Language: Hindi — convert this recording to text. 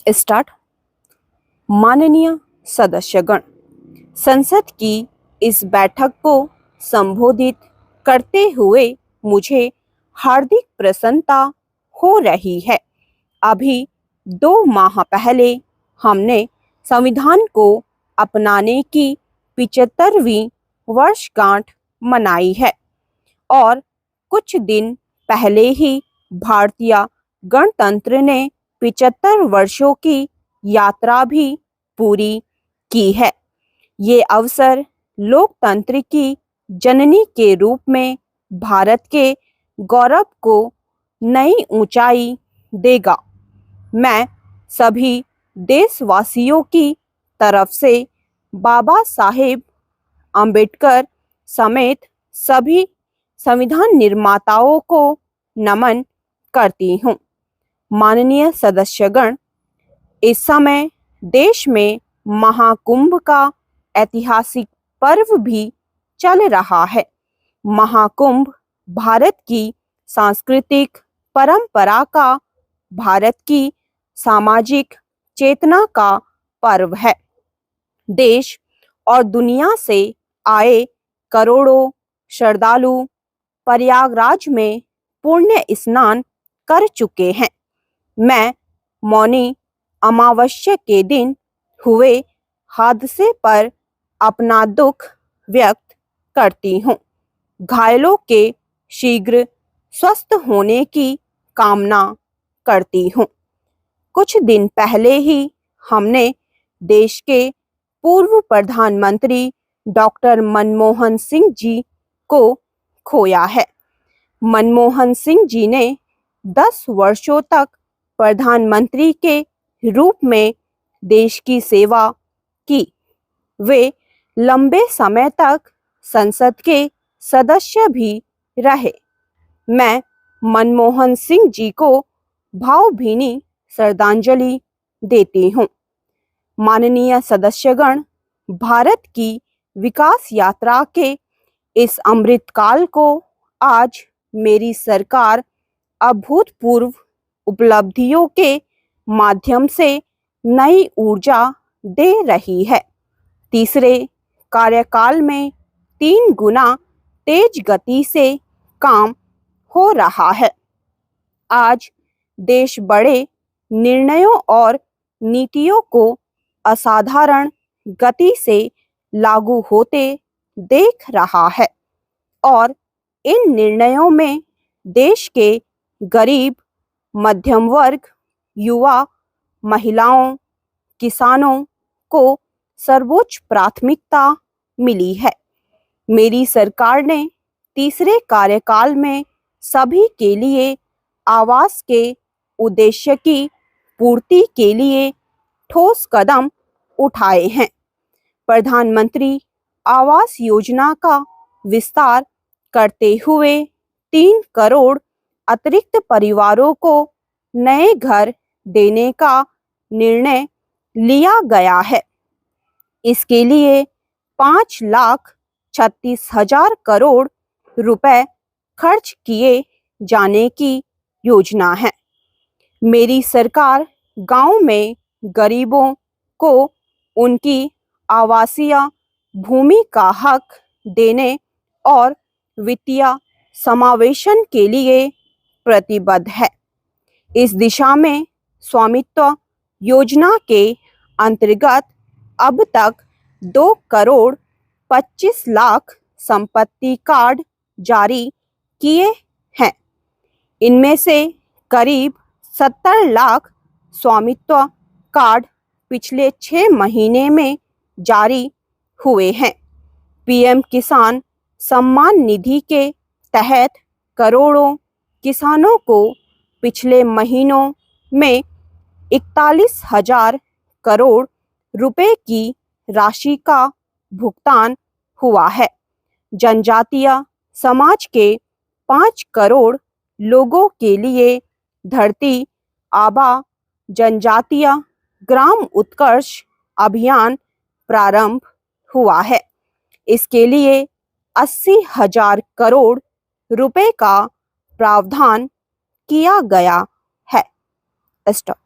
स्टार्ट। माननीय सदस्यगण, संसद की इस बैठक को संबोधित करते हुए मुझे हार्दिक प्रसन्नता हो रही है। अभी 2 माह पहले हमने संविधान को अपनाने की 75वीं वर्षगांठ मनाई है और कुछ दिन पहले ही भारतीय गणतंत्र ने 75 वर्षों की यात्रा भी पूरी की है। ये अवसर लोकतंत्र की जननी के रूप में भारत के गौरव को नई ऊंचाई देगा। मैं सभी देशवासियों की तरफ से बाबा साहेब अम्बेडकर समेत सभी संविधान निर्माताओं को नमन करती हूँ। माननीय सदस्यगण, इस समय देश में महाकुंभ का ऐतिहासिक पर्व भी चल रहा है। महाकुंभ भारत की सांस्कृतिक परंपरा का, भारत की सामाजिक चेतना का पर्व है। देश और दुनिया से आए करोड़ों श्रद्धालु प्रयागराज में पुण्य स्नान कर चुके हैं। मैं मौनी अमावस्या के दिन हुए हादसे पर अपना दुख व्यक्त करती हूँ। घायलों के शीघ्र स्वस्थ होने की कामना करती हूँ। कुछ दिन पहले ही हमने देश के पूर्व प्रधानमंत्री डॉक्टर मनमोहन सिंह जी को खोया है। मनमोहन सिंह जी ने 10 वर्षों तक प्रधानमंत्री के रूप में देश की सेवा की। वे लंबे समय तक संसद के सदस्य भी रहे। मैं मनमोहन सिंह जी को भावभीनी श्रद्धांजलि देती हूँ। माननीय सदस्यगण, भारत की विकास यात्रा के इस अमृतकाल को आज मेरी सरकार अभूतपूर्व उपलब्धियों के माध्यम से नई ऊर्जा दे रही है। तीसरे कार्यकाल में 3 गुना तेज गति से काम हो रहा है। आज देश बड़े निर्णयों और नीतियों को असाधारण गति से लागू होते देख रहा है और इन निर्णयों में देश के गरीब, मध्यम वर्ग, युवा, महिलाओं, किसानों को सर्वोच्च प्राथमिकता मिली है। मेरी सरकार ने तीसरे कार्यकाल में सभी के लिए आवास के उद्देश्य की पूर्ति के लिए ठोस कदम उठाए हैं। प्रधानमंत्री आवास योजना का विस्तार करते हुए 3 करोड़ अतिरिक्त परिवारों को नए घर देने का निर्णय लिया गया है। इसके लिए 5,36,000 करोड़ रुपए खर्च किए जाने की योजना है। मेरी सरकार गांव में गरीबों को उनकी आवासीय भूमि का हक देने और वित्तीय समावेशन के लिए प्रतिबद्ध है। इस दिशा में स्वामित्व योजना के अंतर्गत अब तक 2 करोड़ 25 लाख संपत्ति कार्ड जारी किए हैं। इनमें से करीब 70 लाख स्वामित्व कार्ड पिछले 6 महीने में जारी हुए हैं। पीएम किसान सम्मान निधि के तहत करोड़ों किसानों को पिछले महीनों में 41,000 करोड़ रुपए की राशि का भुगतान हुआ है। जनजातीय समाज के 5 करोड़ लोगों के लिए धरती आबा जनजातीय ग्राम उत्कर्ष अभियान प्रारंभ हुआ है। इसके लिए 80,000 करोड़ रुपए का प्रावधान किया गया है। स्टॉप।